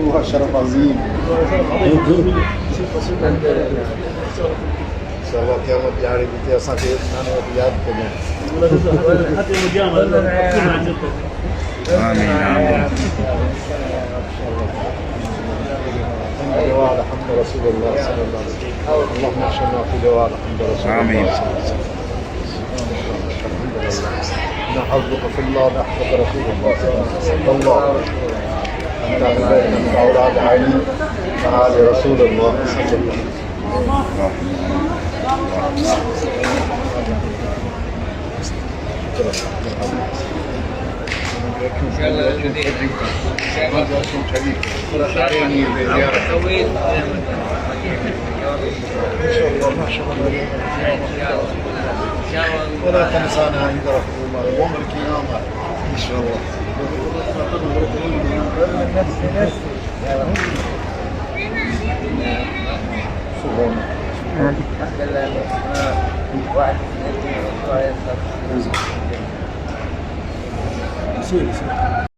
هو شرف عظيم. ان شاء الله قيامت دياري بيتي असांखे नाने वटि यादि कजो. آمين آمين. دعاء الحمد رسول الله صلى الله عليه وسلم. اللهم اشفنا في دعاء الحمد رسول الله آمين. صلى الله عليه وسلم. نحفظك في الله نحفظ رسول الله صلى الله عليه وسلم. الله انت عليك من اولاد علي وآل رسول الله صلى الله عليه وسلم. ولا تنسانا عند رحمة يوم القيامة إن شاء الله. واحد